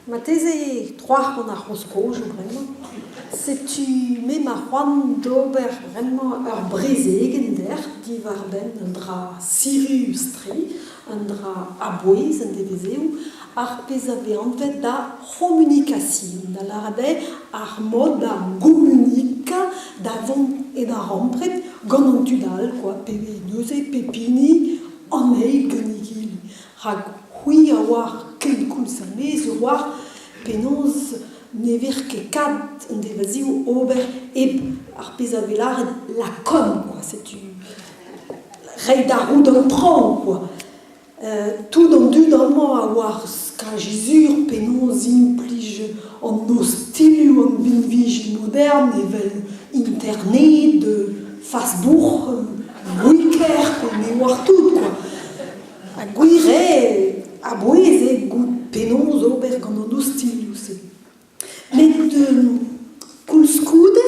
Matese 3 on a roscoge vraiment. C'est tu mets ma Juan d'ober vraiment brisegen der die war ben un dra Sirius 3 un dra abois en devezeu arpesave en fait da communication da l'arde ar mode da comunica davon et da rompret gonantudal quoi pevenose pepini amei gnigil rag hui a war quelcun samez war penos never que kat en devezeu ober et arpesave la con quoi c'est tu rei da roue d'un tronc quoi. Tout dans du moment à voir qu'à Jésus penos implige en hostile ou en binvige moderne et internet de Facebook Wicker mais voir tout quoi à guire à boise goût penos ober en hostile aussi mais de kulskude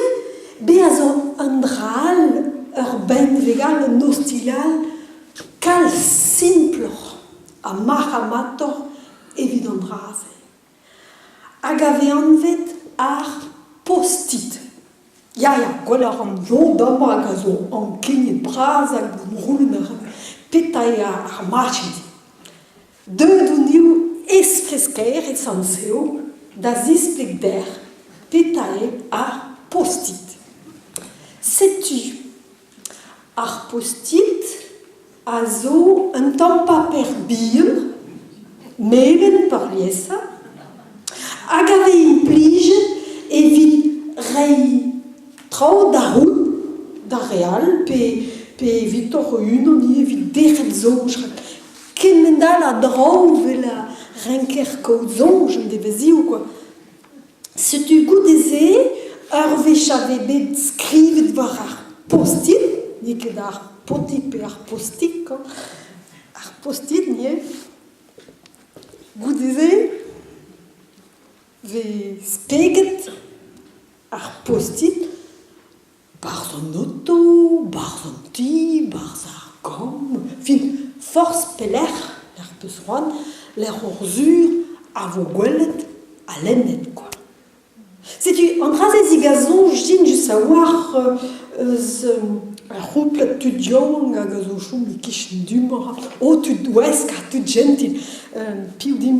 beazo andral urbain vegan nostilal cal simple a mahamator evidendrase. Agave anvet ar postit. Ja, golar an jo dama agazo an kinye braz ag roulner petaya ar machid. De duniu espresker et sanseo da zispek der petaye ar postit. Sais-tu ar postit a zo un tampa per bier, meben par liesa, agave implige evit rei trao da roue, da real, pe vitor uno ni evit deret zonj, kemendal a drau vela renker ko zonj en devezi ou quoi. Se tu goudeze, ur vechave bet skrivet var ar postit, ni ket ar potit pe ar postik, ar postit nie, goudeze, ve speget ar postit, barz an auto, barz an ti, barz ar gam, fin, force peler, l'ar peus roan, l'ar orzur, a vo gwelet, a lennet, quoi. Sais-tu, en drazez igazon, j'din just a war a rouplet tu diong hag a zo chom e kich dumor o tu ouesk a tu gentil piou dim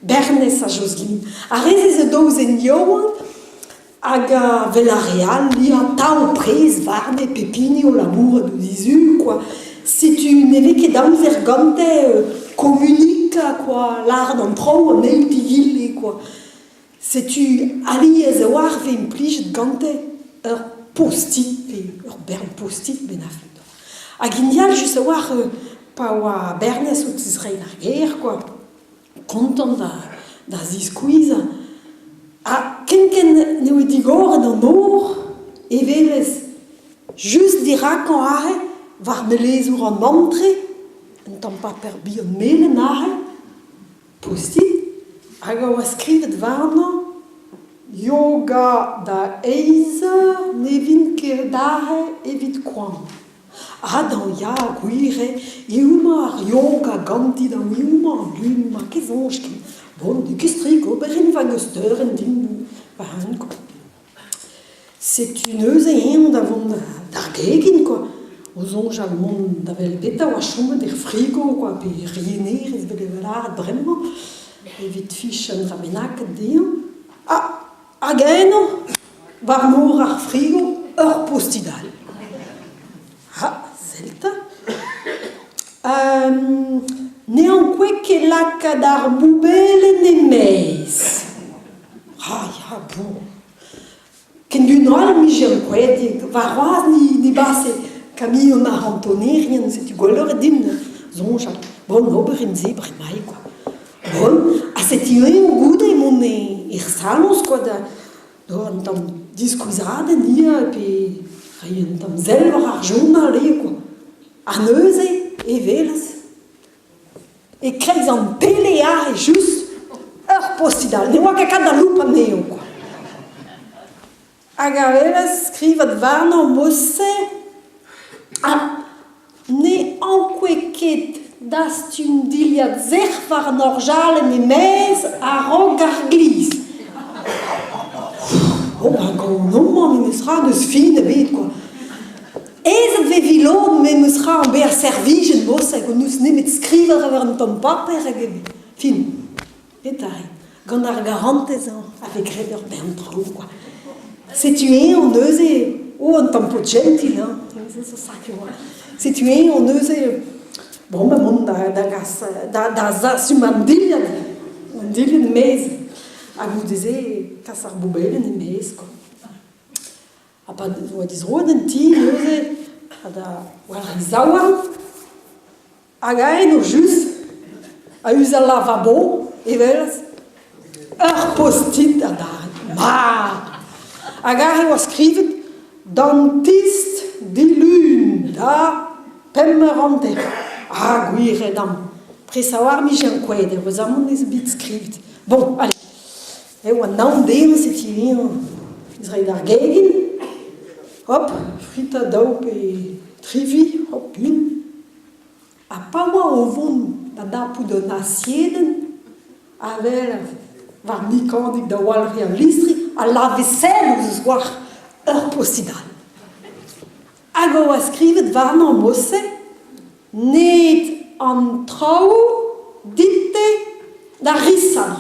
bernes a jos gin a reze ze daouz en yoan hag a vel a real li a tao prez varne pepini o lamour de dizu quoi si tu neve ket amzer gante communica quoi l'art d'en trao an eil pigil quoi si tu ali ez a war ve implij gante postit ur bern postit ben a fin. A genial just a war pa oa bernes o tizrein ar ger, quoi. Kontant da zizkouiza. A ken neo digor an or e velez just dirak an are var melezour an antre en tampa per bi an melen are postit hag a oa skrivet varnan yoga da eizer nevin ket dare evit koan. Dan ya gwire euma ar yoga ganti da euma an lun ma kezonj ket. Bon, de kestrik oberin van euster en din vahan, quoi. C'est une euse eon davon d'ar gegin, quoi. O zonj al mont da vel beta oa chomet er frigo, quoi, pe riener ez vel evelard bremmo. Evit fich an ramenak deon. Hag eno, var mor ar frigo, ur postidal. Zelta. Ne an kwek e lakad ar boubele ne meiz. Ya, bon. Ken dun al mi jem kwet, var oaz ni base kamion ar antonerien, setu gwellor din zonj. Bon, ober en zebre mai, quoi. Bon, a seti eo goude mon er salons, quoi, da an tam diskouizaden ia, pe an tam zelvar ar journal eo, quoi. An euze e velez. E kreiz an pelea e just ur postidal. Ne oa kakat da loup an eo, quoi. Hag a velez skrivet varnan mosse ne an kweket dass tu me diliad zech var an orjal me mez a rog ar glis. Oh, ben gant me meus ra deus fin ebet, quoi. Ez ve vilon me meus ra an be ar servijen bos hag on eus nemet skriver ever an tom paper hag ebet. Fin. Et ari. Gant ar garantez an avec red ur bern trao, quoi. Setu on neuze... Oh, un tempo gentil, hein. C'est ça que moi. C'est tu es, on ose. Bon, ben, mon da sumandilha, mandilha de mês. A vous disiez, cassar boubelle de mês, quoi. A pas de voix des rois d'un ti, ose. A da, voilà, zawa. A gain, au juste. A usa lavabo, et velas. Post-it, a da. Ma. A gain, o skrivet. Dentiste de lune da pemmerante. Ah, oui, redam. Pressawar mi j'ai un quader, vous amon les bits script. Bon, allez. Et on a dem c'est tien. Israël d'argegen. Hop, frita daup et trivi, hop, une. A pas moi au vent da pou de nasieden. Avec var mikandik da wal realistri a la vaisselle ce soir. Posidal. Ago a skrivet varn an mosse, net an trao dite da rissar.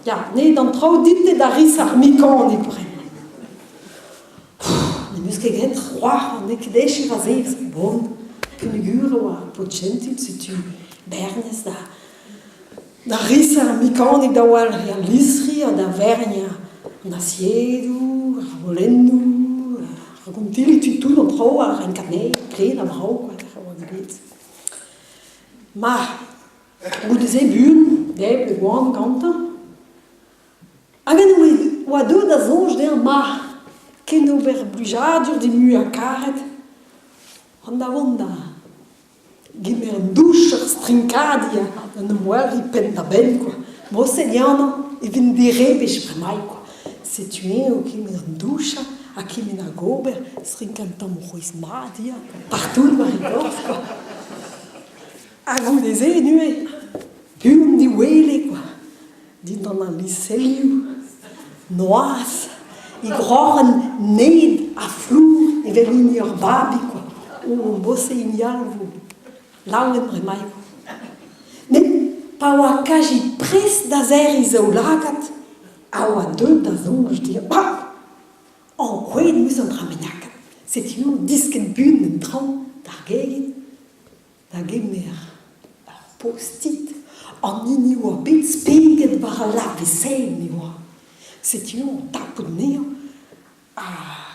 Ja, net an trao dite da rissar mikan e bren. Ne meus ket get roar an nek deche vazev, bon, punigure oa potjentil setu bernes da rissar mikan da wal realisri a da vernia nasiedu, volendu, racontil tu tout en pro a rencarné, plein am rau, quoi, ma, vous disiez bun, deb, le guan, ganta. Agen oa deux da zonj de ma, ken ober blujadur de mu a karet, handa wanda, gimme un douche strinkadia, an moari pen da ben, quoi. Mo se liana, e vin dire bech premai, quoi. C'est tué au qui met en douche, à qui met en gober, strinkantam ruis madia, partout le marigorf, quoi. À vous des énués, puis on dit wele, quoi. Dit dans la lycéliu, noas, i groren ned à flou, et velini ur babi, quoi. Ou on bosse ignal, vous, là où on remai, quoi. Mais, pas wa kaji pres d'azer isolagat, a oa deux da zonj dir, bah, en kwed mus an dramenak. C'est une disken bun en tran d'argegen, mer post-it, en ini oa bet speget var la vaisselle ni oa. C'est une tapout neo,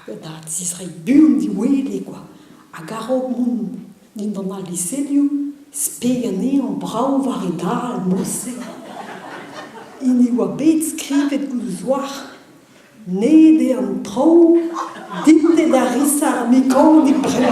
da zisrei bun di wele, quoi. A garo moun din dan a liseliu, spegane en brau var edal mosse. Ini oa bet skrivet gouzoar, nede an trao, dite da rissar mikan di pre.